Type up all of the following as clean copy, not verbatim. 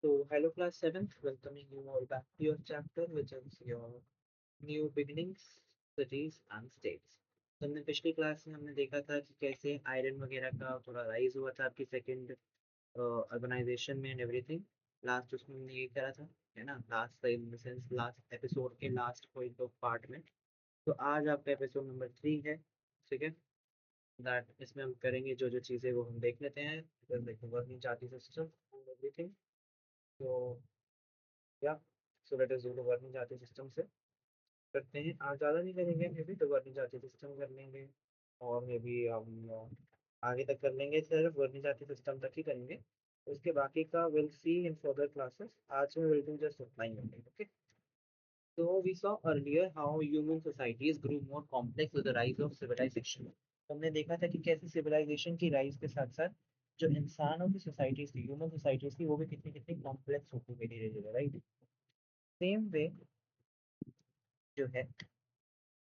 Hello class 7th, welcoming you all back to your chapter, which is your new beginnings cities and states. तो हमने पिछली class में हमने देखा था कि कैसे आयरन वगैरह का थोड़ा राइज हुआ था आपकी सेकंड ऑर्गेनाइजेशन में एंड एवरीथिंग। लास्ट उसमें हमने ये करा था, है ना, last in the sense last episode के लास्ट पॉइंट ऑफ पार्ट में। तो आज आपका एपिसोड नंबर 3 है, ठीक है। दैट इसमें हम करेंगे जो जो चीज़ें वो हम देख लेते हैं, working charting system and everything. तो या so let us do the working charting system से करते हैं। आज ज़्यादा नहीं करेंगे, मे बी तो वर्किंग चार्टिंग सिस्टम कर लेंगे और मे बी हम आगे तक कर लेंगे, सिर्फ वर्किंग चार्टिंग सिस्टम तक ही करेंगे। उसके बाकी का will see in further classes. आज में will do just outline only, okay. So we saw earlier how human societies grew more complex with the rise of civilization. हमने देखा था कि कैसे सिविलाइजेशन की राइज के साथ साथ जो इंसानों की सोसाइटीज थी, ह्यूमन सोसाइटीज थी, वो भी कितनी कितनी कॉम्प्लेक्स होती गई धीरे धीरे, राइट। सेम वे जो है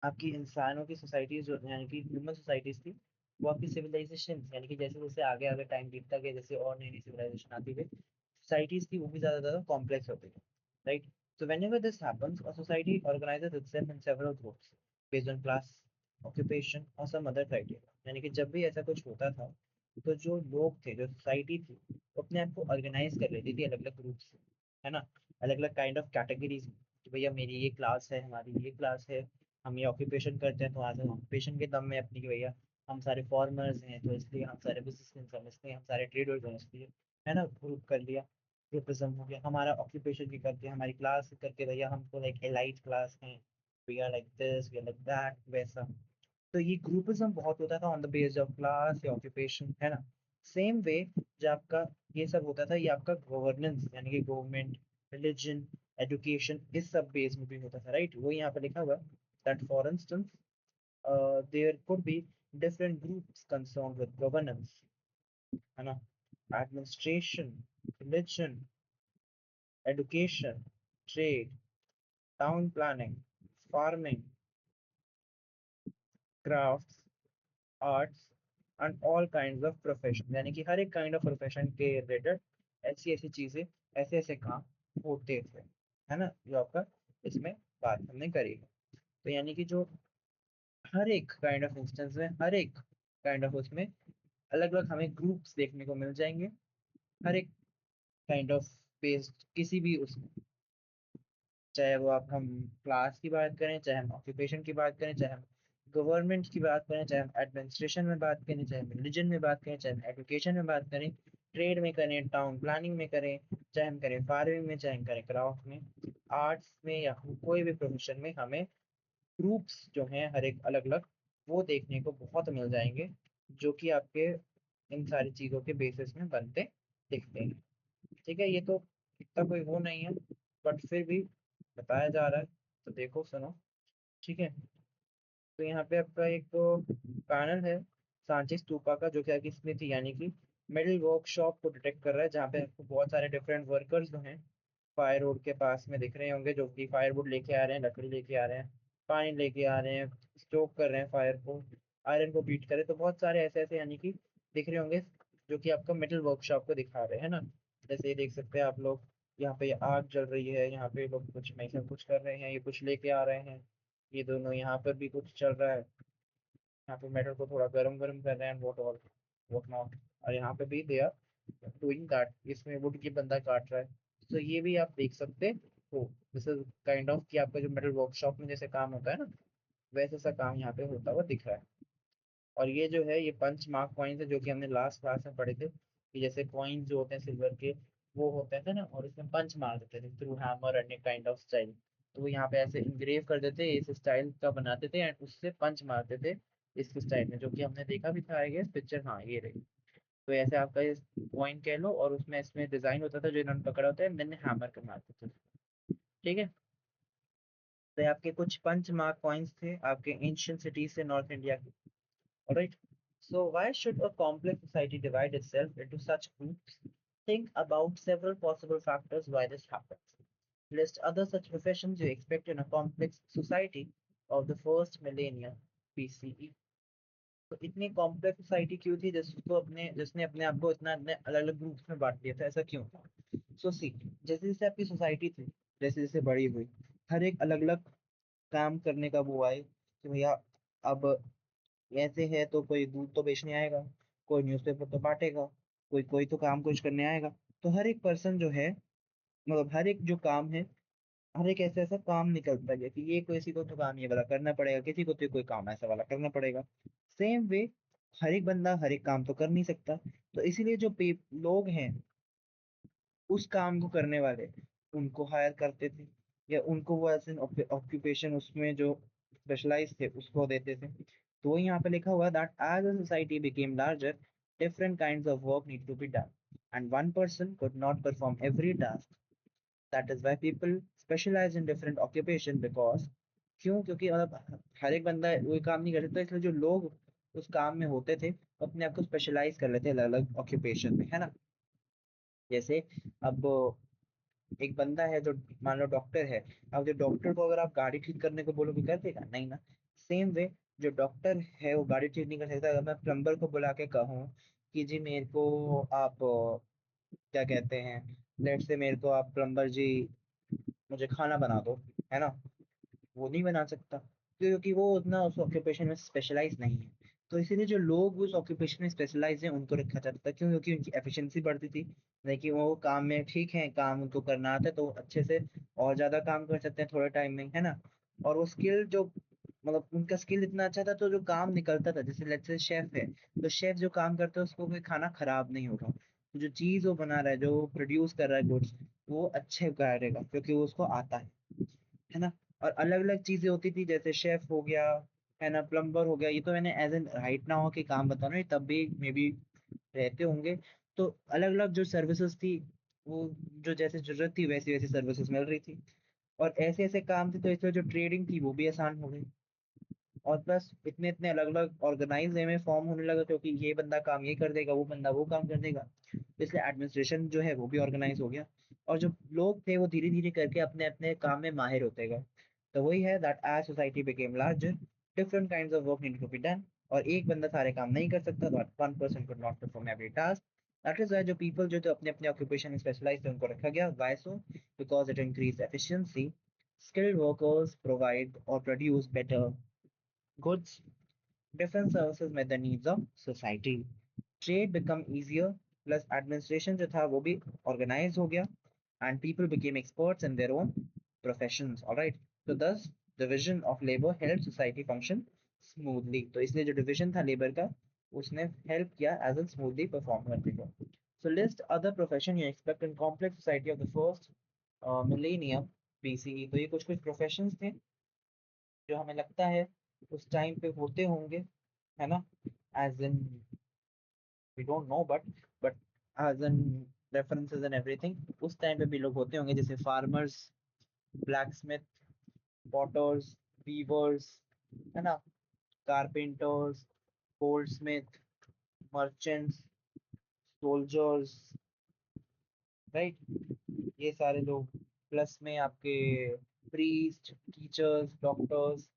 आपकी इंसानों की सोसाइटीज जो यानी कि ह्यूमन सोसाइटीज थी, वो आपकी सिविलाइजेशन यानी कि जैसे जैसे आगे आगे टाइम बीतता गया, जैसे और नई नई सिविलाइजेशन आती गई, सोसाइटीज थी वो भी ज़्यादा कॉम्प्लेक्स होती गई, right. So whenever this happens, a society organizes itself in several groups based on class, occupation or some other criteria. यानी कि जब भी ऐसा कुछ होता था, तो जो लोग थे, जो सोसाइटी थी, वो अपने आप को ऑर्गेनाइज कर लेती थी अलग अलग ग्रुप से, है ना, अलग अलग काइंड ऑफ कैटेगरीज में, कि भैया मेरी ये क्लास है, हमारी ये क्लास है, हम ये ऑक्यूपेशन करते हैं तो आज हम ऑक्यूपेशन के दम में अपनी, कि भैया हम सारे फॉर्मर्स हैं तो इसलिए हम सारे बिजनेसमैन हैं, इसलिए हम सारे ट्रेडर्स हैं इसलिए, है ना, ग्रुप कर लिया, ग्रुपिज्म हो गया। हमारा ऑक्यूपेशन की करके, हमारी क्लास करके, भैया हमको लाइक एलाइट क्लास है, we are like this, we are like that, वैसा। तो ये ग्रुपिज्म बहुत होता था on the base of class या ऑक्यूपेशन, है ना। सेम वे जो आपका ये सब होता था, ये आपका गवर्नेंस यानी कि गवर्नमेंट, रिलीजन, एजुकेशन, इस सब बेस में भी होता था, राइट। वो यहाँ पे लिखा हुआ that for instance there could be different groups concerned with governance, है ना, administration, religion, education, trade, town planning, farming, crafts, arts and all kinds of profession, यानी कि हर एक काइंड ऑफ प्रोफेशन के रिलेटेड ऐसी ऐसी चीजें, ऐसे ऐसे काम होते थे, है ना, जो आपका इसमें बात हमने करी है। तो यानी कि जो हर एक काइंड ऑफ इंस्टेंस में, हर एक काइंड ऑफ उसमें अलग अलग हमें ग्रुप्स देखने को मिल जाएंगे, हर एक काइंड ऑफ बेस्ड किसी भी उसमें, चाहे वो आप हम क्लास की बात करें, चाहे हम ऑक्यूपेशन की बात करें, चाहे हम गवर्नमेंट की बात करें, चाहे हम एडमिनिस्ट्रेशन में बात करें, चाहे हम रिलीजन में बात करें, चाहे हम एजुकेशन में बात करें, ट्रेड में करें, टाउन प्लानिंग में करें, चाहे हम करें फार्मिंग में, चाहे हम करें क्राफ्ट में, आर्ट्स में, या कोई भी प्रोफेशन में हमें ग्रुप्स जो हैं हर एक अलग अलग, वो देखने को बहुत मिल जाएंगे, जो कि आपके इन सारी चीज़ों के बेसिस में बनते दिखते हैं। ठीक है, ये तो इतना कोई वो नहीं है, बट फिर भी बताया जा रहा है, तो देखो सुनो, ठीक है। तो यहाँ पे आपका एक तो पैनल है सांची स्तूपा का, जो कि आपकी स्मृति यानी कि मेटल वर्कशॉप को डिटेक्ट कर रहा है, जहाँ पे आपको बहुत सारे डिफरेंट वर्कर्स जो हैं फायर रोड के पास में दिख रहे होंगे, जो कि फायरवुड लेके आ रहे हैं, लकड़ी लेके आ रहे हैं, पानी लेके आ रहे हैं, स्टोव कर रहे हैं फायर को, आयरन को बीट कर रहे हैं। तो बहुत सारे ऐसे ऐसे यानी कि दिख रहे होंगे, जो कि आपका मेटल वर्कशॉप को दिखा रहे हैं, है ना। जैसे ये देख सकते हैं आप लोग, यहाँ पे आग जल रही है, यहाँ पे लोग कुछ मैसेज कुछ कर रहे हैं, ये कुछ लेके आ रहे हैं, ये दोनों यहाँ पर भी कुछ चल रहा है, यहाँ पे मेटल को थोड़ा गरम गरम कर रहे हैं, वोट नॉट। और यहाँ पे भी दे आर डूइंग दैट, इसमें वुड की बंदा काट रहा है। तो ये भी आप देख सकते हो, दिस इज काइंड ऑफ कि आपका जो मेटल वर्कशॉप में जैसे काम होता है ना, वैसे सा काम यहाँ पे होता हुआ दिख रहा है। और ये जो है, ये पंच मार्क कॉइन्स है, जो कि हमने लास्ट क्लास में पढ़े थे, कि जैसे कॉइन्स जो होते हैं सिल्वर के, वो होते थे ना, और इसमें पंच मार देते थे through hammer and kind of style. तो वो यहाँ पे ऐसे इंग्रेव कर देते, इस स्टाइल का बनाते थे एंड उससे पंच मारते थे इस स्टाइल में, जो कि हमने देखा भी था, आई गेस पिक्चर, हाँ ये रही। तो ऐसे आपका इस कॉइन कह लो, और उसमें इसमें डिजाइन होता था जो इन्होंने पकड़ा होता है, मैंने हैमर कर मारते थे, ठीक है। तो ये आपके कुछ पंच मार्क कॉइन्स थे आपके एंशियंट सिटीज से नॉर्थ इंडिया के। Alright. So why should a complex society divide itself into such groups? Think about several possible factors why this happens. List other such professions you expect in a complex society of the first millennia BCE. तो इतनी complex society क्यों थी, जिसको अपने जिसने अपने आप को इतना अलग अलग ग्रुप्स में बांट दिया था, ऐसा क्यों था। सो सी, जैसे जैसे आपकी सोसाइटी थी, जैसे जैसे बड़ी हुई, हर एक अलग अलग काम करने का वो आए कि भैया अब ऐसे है तो कोई दूध तो बेचने आएगा, कोई न्यूज़पेपर तो बांटेगा, कोई कोई तो काम कुछ करने आएगा। तो हर एक पर्सन जो है, मतलब हर एक जो काम है, हर एक ऐसा ऐसा काम निकलता गया कि ये किसी को तो काम ये वाला करना पड़ेगा, किसी को तो कोई काम ऐसा वाला करना पड़ेगा। सेम वे, हर एक बंदा हर एक काम तो कर नहीं सकता, तो इसीलिए जो लोग हैं उस काम को करने वाले, उनको हायर करते थे, या उनको वो एज एन ऑक्यूपेशन उसमें जो स्पेशलाइज थे उसको देते थे। तो यहाँ पे लिखा हुआ that as a society became larger, different kinds of work need to be done, and one person could not perform every task. That is why people specialize in different occupation, because क्यों, क्योंकि मतलब हर एक बंदा वही काम नहीं कर सकता, इसलिए जो लोग उस काम में होते थे वो अपने आप को स्पेशलाइज कर लेते हैं अलग अलग ऑक्यूपेशन में, है ना। जैसे अब एक बंदा है जो मान लो डॉक्टर है, अब जो डॉक्टर को अगर आप गाड़ी ठीक करने को बोलोगे कर देगा नहीं ना। सेम वे, जो डॉक्टर है वो गाड़ी ठीक नहीं कर सकता। अगर मैं प्लम्बर को बुला के कहूँ कि जी मेरे को आप क्या कहते हैं, लेट से मेरे को आप प्लम्बर जी मुझे खाना बना दो, है ना, वो नहीं बना सकता, क्योंकि वो उतना उस ऑक्यूपेशन में स्पेशलाइज नहीं है। तो इसीलिए जो लोग उस ऑक्यूपेशन में स्पेशलाइज हैं उनको रखा जाता था, क्यों, क्योंकि उनकी एफिशिएंसी बढ़ती थी। लेकिन वो काम में ठीक है, काम उनको करना आता है तो वो अच्छे से और ज्यादा काम कर सकते हैं थोड़े टाइम में, है ना। और वो स्किल जो, मतलब उनका स्किल इतना अच्छा था तो जो काम निकलता था, जैसे लेट्स से शेफ है, तो शेफ जो काम करता है उसको कोई खाना खराब नहीं होगा, तो जो चीज वो बना रहा है, जो प्रोड्यूस कर रहा है गुड्स, वो अच्छे करेगा क्योंकि वो उसको आता है ना। और अलग अलग चीजें होती थी, जैसे शेफ हो गया, है ना, प्लम्बर हो गया, ये तो मैंने एज एन राइट नाउ के काम बता रहा हूँ, तब भी मे बी रहते होंगे। तो अलग अलग जो सर्विसेज थी, वो जो जैसे जरूरत थी वैसी वैसी सर्विसेज मिल रही थी, और ऐसे ऐसे काम थे, तो इसलिए जो ट्रेडिंग थी वो भी आसान हो गई। और प्लस इतने इतने अलग अलग ऑर्गेनाइज वे में फॉर्म होने लगा, क्योंकि ये बंदा काम ये कर देगा, वो बंदा वो काम कर देगा, तो इसलिए एडमिनिस्ट्रेशन जो है वो भी ऑर्गेनाइज हो गया। और जो लोग थे वो धीरे धीरे करके अपने अपने काम में माहिर होते गए। तो वही है that as society became larger, different kinds of work need to be done, और एक बंदा सारे काम नहीं कर सकता, that one person could not perform every task. That is why जो पीपल जो थे अपने अपने ऑक्यूपेशन में स्पेशलाइज्ड थे उनको रखा गया। Why so? Because it increase efficiency, skilled workers provide or produce better goods, different services met the needs of society. Trade become easier, plus administration जो था वो भी organized हो गया, and people became experts in their own professions. All right. So thus division of labor helped society function smoothly. तो इसलिए जो division था labor का उसने help किया as a smoothly perform करने को. So list other profession you expect in complex society of the first millennium BCE. तो ये कुछ कुछ professions थे जो हमें लगता है उस टाइम पे होते होंगे, है ना। As in we don't know, but as in references and everything उस टाइम पे भी लोग होते होंगे, जैसे फार्मर्स, ब्लैकस्मिथ, पॉटर्स, वीवर्स, है ना, carpenters, Goldsmith, merchants, soldiers, right, ये सारे लोग। प्लस में आपके priest, teachers, doctors,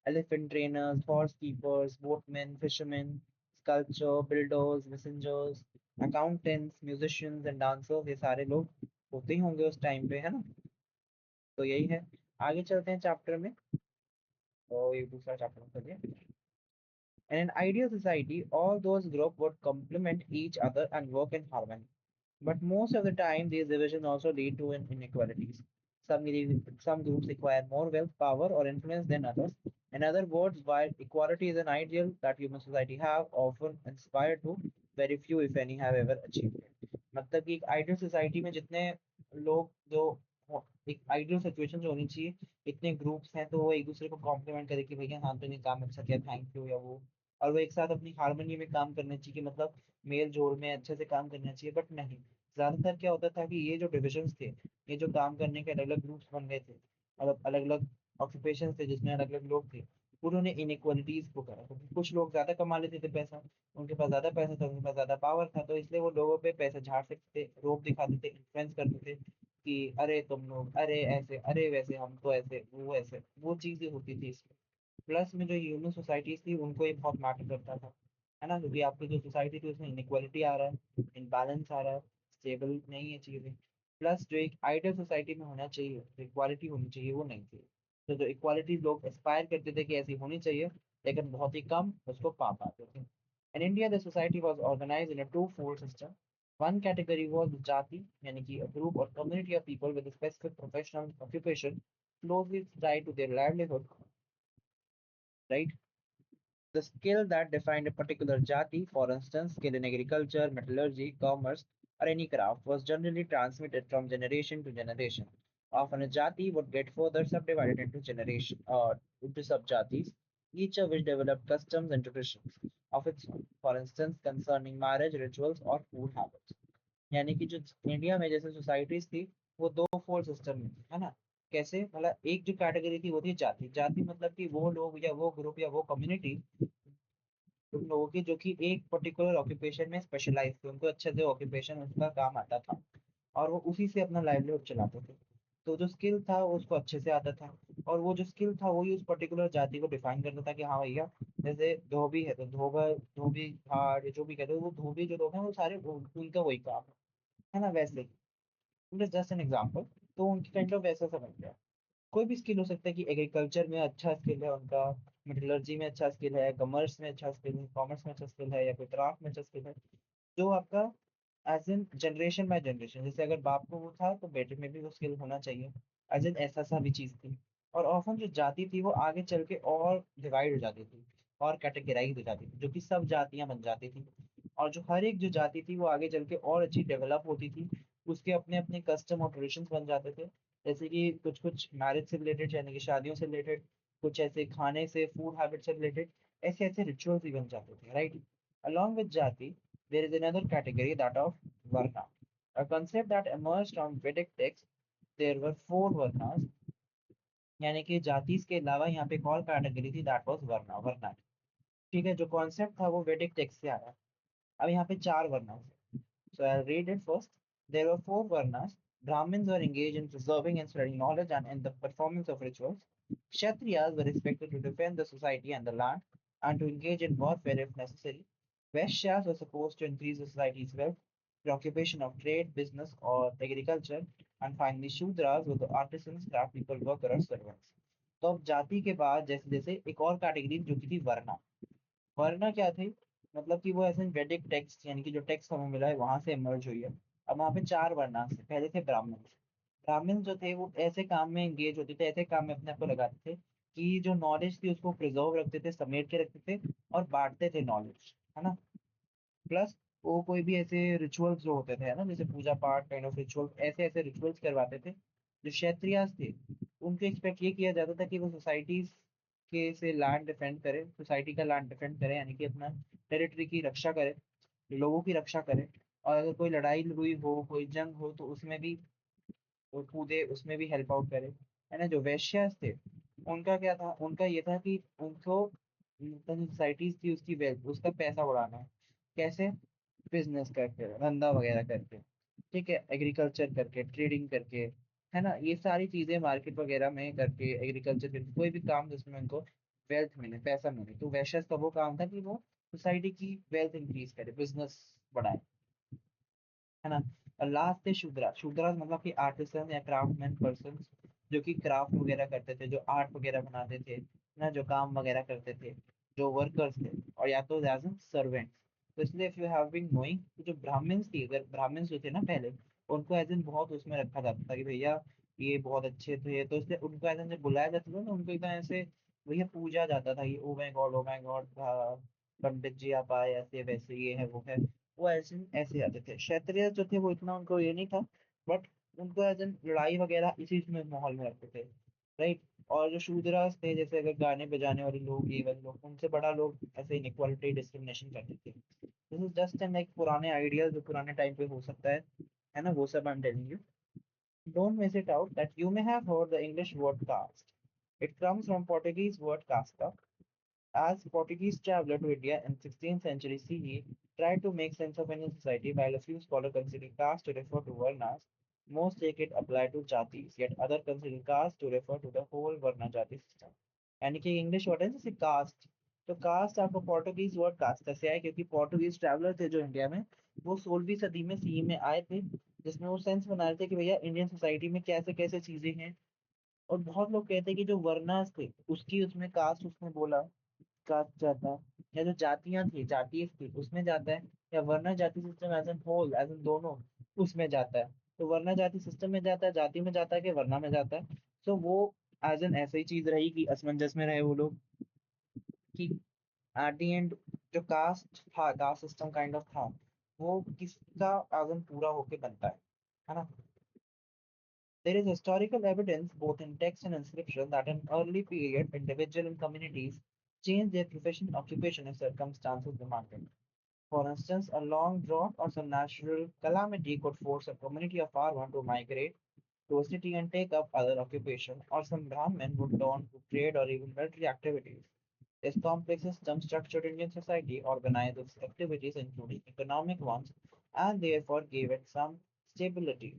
elephant trainers, horse keepers, boatmen, fishermen, sculpture, builders, messengers, accountants, musicians and dancers, ये सारे लोग होते ही होंगे उस टाइम पे, है ना। तो यही है। आगे चलते हैं चैप्टर में, और एक दूसरा चैप्टर करिए। In an ideal society, all those groups would complement each other and work in harmony. But most of the time, these divisions also lead to inequalities. Some groups acquire more wealth, power, or influence than others. In other words, while equality is an ideal that human society have often inspired to, very few, if any, have ever achieved it. मतलब कि एक ideal society में जितने लोग जो एक ideal situation जो होनी चाहिए, इतने ग्रुप्स हैं तो वो एक दूसरे को कॉम्प्लीमेंट करे कि भैया हाँ तूने काम अच्छा किया, थैंक यू, या वो, और वो एक साथ अपनी हारमोनी में काम करना चाहिए, कि मतलब मेल जोल में अच्छे से काम करना चाहिए। बट नहीं, ज्यादातर क्या होता था कि ये जो डिविजन्स थे, ये जो काम करने के अलग अलग ग्रुप्स बन गए थे, मतलब अलग अलग ऑक्यूपेशन थे जिसमें अलग अलग लोग थे, उन्होंने इनइक्वालिटीज को करा, क्योंकि कुछ लोग ज्यादा कमा लेते थे पैसा, उनके पास ज्यादा पैसा था, उनके पास ज्यादा पावर था, तो इसलिए वो लोगों पे पैसा झाड़ते थे, रोब दिखाते थे, इन्फ्लुएंस करते थे कि अरे तुम लोग, अरे ऐसे, अरे वैसे, हम तो ऐसे, वो ऐसे, वो चीजें होती थी इसमें। प्लस में जो ह्यूमन सोसाइटीज थी उनको ये बहुत मैटर करता था, है ना, क्योंकि आपकी जो सोसाइटी थी उसमें इनइक्वालिटी आ रहा है, इनबैलेंस आ रहा है, स्टेबल नहीं है चीजें। प्लस जो एक आइडियल सोसाइटी में होना चाहिए, जो इक्वालिटी होनी चाहिए, वो नहीं थी। तो जो इक्वालिटी लोग एस्पायर करते थे कि ऐसी होनी चाहिए, लेकिन बहुत ही कम उसको पा पाते थे। In India, the society was organized in a two-fold system. One category was jati, यानी कि a group or community of people with a specific professional occupation closely tied to their livelihood, right? The skill that defined a particular jati, for instance, skill in agriculture, metallurgy, commerce, or any craft, was generally transmitted from generation to generation. Often a jati would get further subdivided into into subjatis, each of which developed customs and traditions of its own. For instance, concerning marriage rituals or food habits. यानी कि जो India में जैसे societies थी, वो दो fold system में थी, है ना। कैसे, मतलब एक जो कैटेगरी थी वो थी जाति। जाति मतलब कि वो लोग या वो ग्रुप या वो कम्युनिटी उन लोगों की जो कि एक पर्टिकुलर ऑक्यूपेशन में स्पेशलाइज थे, उनको अच्छे से ऑक्यूपेशन उनका काम आता था और वो उसी से अपना लाइवलीहुड चलाते थे। तो जो स्किल था वो उसको अच्छे से आता था, और वो जो स्किल था वही उस पर्टिकुलर जाति को डिफाइन करता था कि हाँ भैया, जैसे धोबी है तो धोबी घाट जो भी कहते हैं, वो धोबी जो लोग हैं वो सारे उनका वही काम है ना। वैसे ही जस्ट एन एग्जाम्पल, तो उनकी काइंड ऑफ वैसा समझ गया। कोई भी स्किल हो सकता है कि एग्रीकल्चर में अच्छा स्किल है उनका, मेटलर्जी में अच्छा स्किल है, कॉमर्स में अच्छा स्किल है, कॉमर्स में अच्छा स्किल है, या फिर क्राफ्ट में अच्छा स्किल है, जो आपका as in generation by generation, जैसे अगर बाप को वो था तो बेटे में भी वो स्किल होना चाहिए, एज इन ऐसा सा भी चीज थी। और ऑफन जो जाति थी वो आगे चल के और डिवाइड हो जाती थी और कैटेगराइज हो जाती थी, जो कि सब जातियां बन जाती थी। और जो हर एक जो जाति थी वो आगे चल के और अच्छी डेवलप होती थी, उसके अपने अपने कस्टम और ट्रेडिशंस बन जाते थे। जैसे कि कुछ कुछ मैरिज से रिलेटेड, यानी कि शादियों से रिलेटेड, कुछ ऐसे खाने से, फूड हैबिट से रिलेटेड ऐसे ऐसे रिचुअल्स भी बन जाते थे, राइट। अलॉन्ग विद जाति, there is another category, that of Varna, a concept that emerged from Vedic texts. There were four Varnas, यानी कि जातिस के अलावा यहाँ पे एक और कैटेगरी थी, दैट वाज वर्ना। ठीक है, जो कॉन्सेप्ट था वो वेदिक टेक्स्ट से आया। अब यहाँ पे चार वर्ना है। So I'll read it first. There were four varnas. Brahmins were engaged in preserving and spreading knowledge and in the performance of rituals. Kshatriyas were expected to defend the society and the land and to engage in warfare if necessary. Vaishyas were supposed to increase the society's wealth, preoccupation of trade, business, or agriculture. And finally, Shudras were the artisans, craft people, workers, or servants. तो अब जाति के बाद जैसे जैसे एक और category जो की थी वर्ना। वरना क्या थी, मतलब कि वो ऐसे वैदिक टेक्स्ट, यानी कि जो टेक्स्ट हमें मिला है वहां से इमर्ज हुई है। अब वहां पे चार वर्णांश थे। पहले थे ब्राह्मण। ब्राह्मण जो थे वो ऐसे काम में एंगेज होते थे, ऐसे काम में अपने आप को लगाते थे कि जो नॉलेज थी उसको प्रिजर्व रखते थे, समेट के रखते थे और बांटते थे नॉलेज, है ना। प्लस वो कोई भी ऐसे रिचुअल्स जो होते थे, है ना, जैसे पूजा पाठ काइंड ऑफ रिचुअल, ऐसे ऐसे रिचुअल्स करवाते थे। जो क्षत्रियास थे उनको एक्सपेक्ट ये किया जाता था कि वो सोसाइटीज के से लैंड डिफेंड करे, सोसाइटी का लैंड डिफेंड करे, यानी कि अपना टेरिटरी की रक्षा करे, लोगों की रक्षा करे। और अगर कोई लड़ाई हुई हो, कोई जंग हो, तो उसमें भी वो कूदे, उसमें भी हेल्प आउट करे, है ना। जो वैश्यास थे उनका क्या था, उनका ये था कि उनको सोसाइटीज थी उसकी वेल्थ, उसका पैसा उड़ाना है। कैसे, बिजनेस करके, धंधा वगैरह करके, ठीक है, एग्रीकल्चर करके, ट्रेडिंग करके, है ना, ये सारी चीजें मार्केट वगैरह में करके, एग्रीकल्चर करके, कोई भी काम जिसमें उनको वेल्थ मिले, पैसा मिले, तो वैश्यस का वो काम था कि वो सोसाइटी की वेल्थ इंक्रीज करे, बिजनेस बढ़ाए, है ना। और लास्ट थे शूद्रा। शूद्रा मतलब कि आर्टिसन या क्राफ्टमैन पर्सन, जो कि क्राफ्ट वगैरह करते थे, जो आर्ट वगैरह बनाते थे ना, जो काम वगैरह करते थे, जो वर्कर्स थे, और या तो एज एन सर्वेंट। तो इसलिए if you have been knowing, जो ब्राह्मण्स थी, अगर ब्राह्मण्स जो थे ना पहले, उनको एज एन बहुत उसमें रखा जाता था कि भैया ये बहुत अच्छे थे, तो इसलिए उनको एज एन जब बुलाया जाता था ना, उनको एकदम ऐसे भैया पूजा जाता था, ये oh my god, oh my god, पंडित जी आप आए, ऐसे वैसे, ये है वो है। वो ऐसे ऐसे आते थे। क्षत्रिय जो थे वो इतना उनको ये नहीं था, बट उनको एज एन लड़ाई वगैरह इसी में माहौल में रखते थे, राइट। और जो शूद्रास थे, जैसे अगर गाने बजाने वाले लोग, ये वाले लोग, उनसे बड़ा लोग ऐसे इनइक्वालिटी डिस्क्रिमिनेशन करते थे। This is just an like पुराने आइडिया जो पुराने टाइम पे हो सकता है ना, वो सब I am telling you. Don't miss it out that you may have heard the English word caste. It comes from Portuguese word casta. As Portuguese traveler to India in 16th century CE tried to make sense of Indian society, while a few scholars consider caste to refer to varnas, most take it apply to jatis, yet others consider caste to refer to the whole varna jati system. यानी कि English word है जैसे cast, तो cast आपको Portuguese word cast से आया, क्योंकि Portuguese traveller थे जो इंडिया में, वो 16वीं सदी में सीई में आए थे। जिसमें वो सेंस बना रहे थे कि भैया इंडियन सोसाइटी में कैसे कैसे चीजें हैं। और बहुत लोग कहते हैं कि जो वर्नास थे उसकी उसमें कास्ट उसने बोला कास्ट जाता है, या जो जातियां थी जातीय थी उसमें जाता है, या वर्ण जाति system as an whole as an दोनों उसमें जाता है। तो वर्ण जाति सिस्टम में जाता है, जाति में जाता है कि वर्ण में जाता है। तो वो एज एन ऐसी ही चीज रही कि असमंजस में रहे वो लोग कि एट द एंड जो कास्ट था, कास्ट सिस्टम काइंड ऑफ था, वो किसका एज एन पूरा होके बनता है ना। There is historical evidence, both in text and inscription, that in early period, individual and communities changed their profession, occupation, and circumstances demanded. For instance, a long drought or some natural calamity could force a community of farmers to migrate to a city and take up other occupation, or some Brahmin would turn to trade or even military activities. This complex system structured Indian society, organized its activities, including economic ones, and therefore gave it some stability.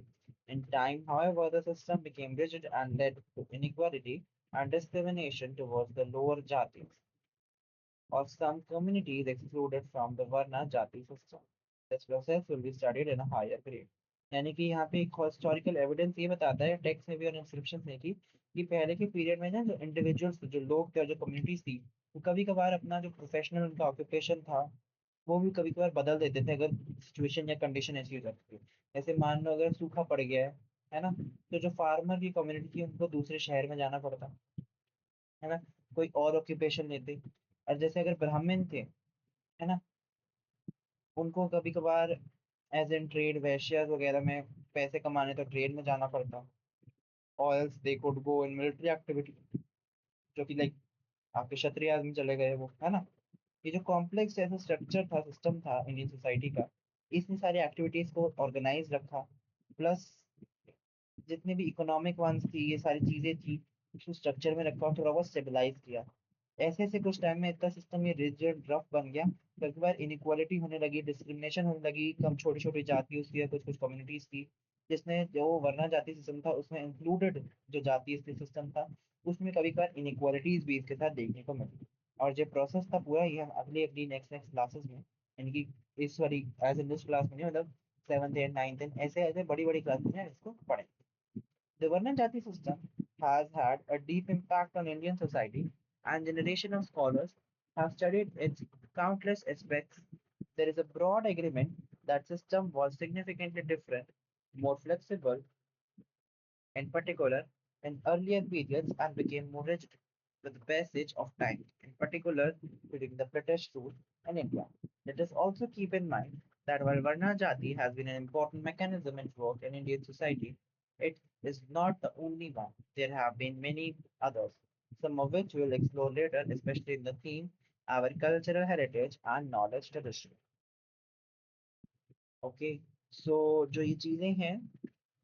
In time, however, the system became rigid and led to inequality and discrimination towards the lower jatis of some communities excluded from the Varna Jati system. This process will be studied in a higher grade. यानी कि यहाँ पे एक historical evidence ये बताता है text में भी और इंस्क्रिप्शन में कि पहले के पीरियड में ना जो इंडिविजुअल्स जो लोग थे और जो कम्युनिटीज थी, वो कभी कभार अपना जो प्रोफेशनल उनका ऑक्यूपेशन था वो भी कभी कभार बदल देते थे अगर सिचुएशन या कंडीशन ऐसी हो जाती थी। जैसे मान लो अगर सूखा पड़ गया है ना, तो जो फार्मर की कम्युनिटी थी उनको दूसरे शहर में जाना पड़ता है ना, कोई और ऑक्यूपेशन लेते। और जैसे अगर ब्राह्मण थे है ना, उनको कभी कभार एज एन ट्रेड वैश्य वगैरह में पैसे कमाने तो ट्रेड में जाना पड़ता। और else they could go in military activity, जो कि लाइक आपके क्षत्रिय आदमी चले गए वो है ना। ये जो कॉम्प्लेक्स ऐसा स्ट्रक्चर था, सिस्टम था इंडियन सोसाइटी का, इसने सारी एक्टिविटीज को ऑर्गेनाइज रखा। प्लस जितने भी इकोनॉमिक वंस थी ये सारी चीजें थी उसको स्ट्रक्चर में रखा और थोड़ा बहुत स्टेबलाइज किया। ऐसे ऐसे कुछ टाइम में इतना सिस्टम ये रिजिड रफ बन गया, कई बार इनइक्वालिटी होने लगी, डिस्क्रिमिनेशन होने लगी, कम छोटी छोटी जाति उसकी या कुछ कुछ कम्युनिटीज थी, जिसने जो वर्णा जाति सिस्टम था उसमें इंक्लूडेड जो जातीय सिस्टम था उसमें कभी कभार इनइक्वालिटीज भी इसके साथ देखने को मिली। और जो प्रोसेस था पूरा ये हम अगली अगली नेक्स्ट नेक्स्ट क्लासेस में, इनकी इस वाली एज इन दिस क्लास में नहीं, मतलब सेवंथ एंड नाइन्थ एंड ऐसे ऐसे बड़ी बड़ी क्लासेस में इसको पढ़ें। The Varna Jati system has had a deep impact on Indian society, and generations of scholars have studied its countless aspects. There is a broad agreement that system was significantly different, more flexible, in particular in earlier periods, and became more rigid with the passage of time, in particular during the British rule in India. Let us also keep in mind that while Varna Jati has been an important mechanism at work in Indian society, it is not the only one. There have been many others, some of which we'll explore later, especially in the theme our cultural heritage and knowledge tradition. Okay, so जो ये चीजें हैं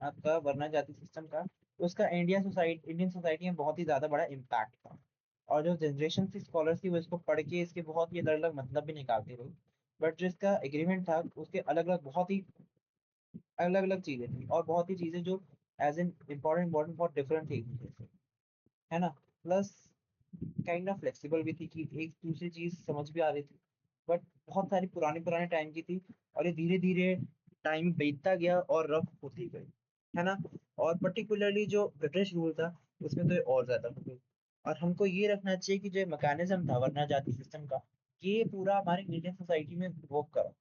आपका वरना जाति system का, उसका Indian society में बहुत ही ज्यादा बड़ा इम्पैक्ट था। और जो जनरेशन थी स्कॉलर्स की वो इसको पढ़ के इसके बहुत ही अलग अलग मतलब भी निकालते रहे। बट जो इसका एग्रीमेंट था उसके अलग अलग बहुत ही अलग अलग चीजें थी, और बहुत ही चीजें जो एज इन इम्पोर्टेंट इम्पोर्टेंट बहुत डिफरेंट थी एक दूसरे से, है ना। प्लस काइंड ऑफ फ्लेक्सिबल भी थी कि एक दूसरी चीज समझ भी आ रही थी। बट बहुत सारी पुराने पुराने टाइम की थी, और ये धीरे धीरे टाइम बीतता गया और रफ होती गई, है ना। और पर्टिकुलरली जो ब्रिटिश रूल था उसमें तो ये और ज्यादा हो गई। और हमको ये रखना चाहिए कि जो मैकेनिज्म था वरना जाति सिस्टम का, ये पूरा हमारे इंडियन सोसाइटी में वर्क करा।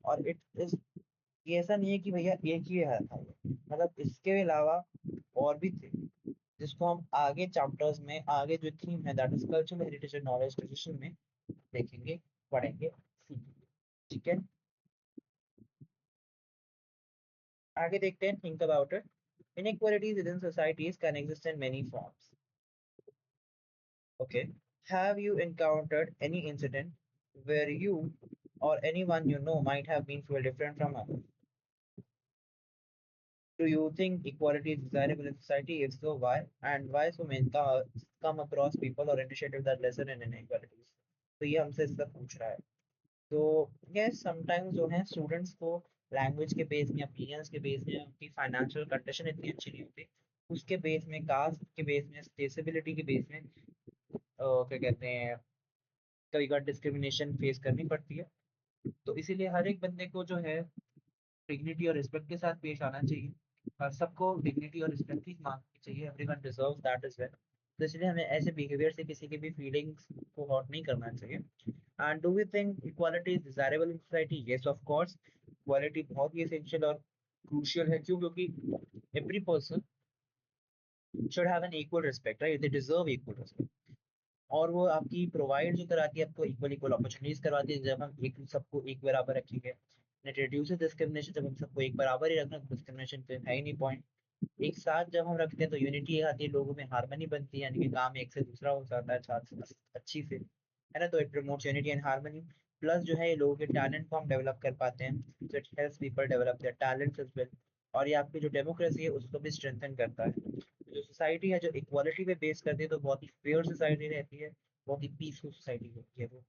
और इट इज, ये ऐसा नहीं है कि भैया एक ही है था ये, मतलब इसके अलावा और भी थे, जिसको हम आगे चैप्टर्स में आगे जो थीम है that is cultural heritage and knowledge tradition में देखेंगे, पढ़ेंगे, सीखेंगे। ठीक है, आगे देखते हैं, think about it. inequalities within societies can exist in many forms. Okay, have you encountered any incident where you or anyone you know might have been feel different from others? Do you think equality is desirable in society? If so, why? And why so many come across people or initiatives that lessen in inequalities? तो ये हमसे इसका पूछ रहा है। तो yes, sometimes जो है स्टूडेंट्स को लैंग्वेज के बेस में, ओपिनियंस के बेस में, उनकी फाइनेंशियल कंडीशन इतनी अच्छी नहीं होती, उसके बेस में, कास्ट के बेस में, स्टेबिलिटी के बेस में क्या कहते हैं, कभी कभार डिस्क्रिमिनेशन फेस करनी पड़ती है। तो इसीलिए हर एक बंदे को जो है डिग्निटी और रिस्पेक्ट के साथ पेश आना चाहिए, और सबको डिग्निटी और रिस्पेक्ट ही मांगनी चाहिए, everyone deserves that is well. तो इसलिए हमें ऐसे बिहेवियर से किसी की भी फीलिंग्स को हर्ट नहीं करना चाहिए। And do we think equality is desirable in society? Yes of course, equality बहुत ही एसेंशियल और क्रूशियल है। क्यों? क्योंकि every person should have an equal respect, right? They deserve equal respect. और वो आपकी प्रोवाइड जो कराती है, आपको इक्वल इक्वल अपॉर्चुनिटीज करवाती है। जब हम एक सबको एक बराबर रखेंगे, इट रिड्यूसेस डिस्क्रिमिनेशन। जब हम सबको एक बराबर ही रखना, डिस्क्रिमिनेशन तो है ही नहीं पॉइंट। एक साथ जब हम रखते हैं तो यूनिटी आती है, लोगों में हार्मनी बनती है, यानी कि काम एक से दूसरा हो जाता है साथ अच्छी से, है ना? तो it promotes unity and harmony. Plus जो है ये लोगों के टैलेंट को हम डेवलप कर पाते हैं, so it helps people develop their talents as well। और ये आपकी जो डेमोक्रेसी है उसको भी स्ट्रेंथन करता है। जो सोसाइटी है जो इक्वालिटी पे बेस करती है, तो बहुत ही फेयर सोसाइटी रहती है, बहुत ही पीसफुल सोसाइटी होती है वो।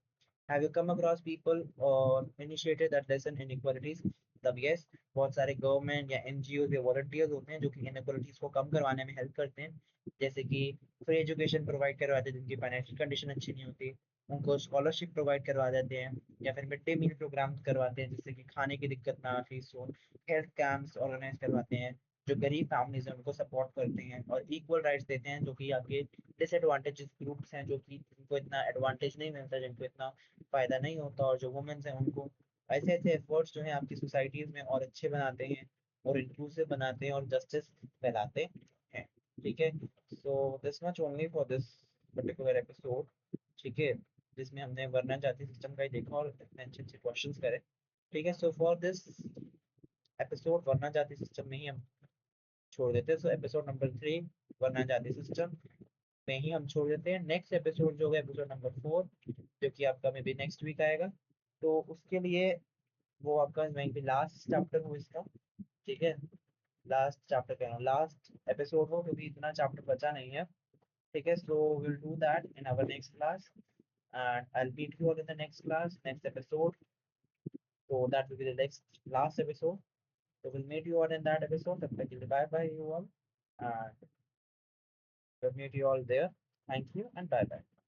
Have you come across people or initiated that lesson inequalities? तब यस, बहुत सारे गवर्नमेंट या एनजीओ या वॉलंटियर्स होते हैं जो कि इनक्वालिटीज को कम करवाने में हेल्प करते हैं। जैसे कि फ्री एजुकेशन प्रोवाइड करवाते हैं जिनकी फाइनेंशियल कंडीशन अच्छी नहीं होती, उनको स्कॉलरशिप प्रोवाइड करवा देते हैं। या फिर मिड डे मील प्रोग्राम करवाते हैं जिससे कि खाने की दिक्कत ना, फीस हो। हेल्थ कैंप्स ऑर्गेनाइज करवाते हैं, जो गरीब फैमिलीज हैं उनको सपोर्ट करते हैं, और इक्वल राइट्स देते हैं जो कि आपके डिसएडवांटेज ग्रुप्स हैं, जो कि जिनको इतना एडवांटेज नहीं मिलता, जिनको इतना फायदा नहीं होता, और जो वुमेन्स हैं उनको। ऐसे ऐसे एफर्ट्स जो है आपकी सोसाइटीज में और अच्छे बनाते हैं, और इंक्लूसिव बनाते हैं, और जस्टिस फैलाते हैं। ठीक है, so this much only for this particular episode. ठीक है, जिसमें हमने वरना जाति सिस्टम का ही देखा और इतने अच्छे अच्छे क्वेश्चंस करे। ठीक है, सो फॉर दिस एपिसोड वरना जाति सिस्टम में ही हम छोड़ देते हैं। सो एपिसोड नंबर 3 वरना जाति सिस्टम में ही हम छोड़ देते हैं। नेक्स्ट एपिसोड जो होगा एपिसोड नंबर 4, जो कि आपका मे बी नेक्स्ट वीक आएगा। तो उसके लिए वो आपका वहीं पे लास्ट चैप्टर हो इसका। ठीक है, लास्ट चैप्टर कह रहा हूँ, लास्ट एपिसोड हो, क्योंकि इतना चैप्टर बचा नहीं है। ठीक है, so will do that in our next class, and I'll meet you all in the next class, next episode. So that will be the next last episode. So we'll meet you all in that episode. तब तक के लिए bye bye you all, and we'll meet you all there. Thank you and bye bye.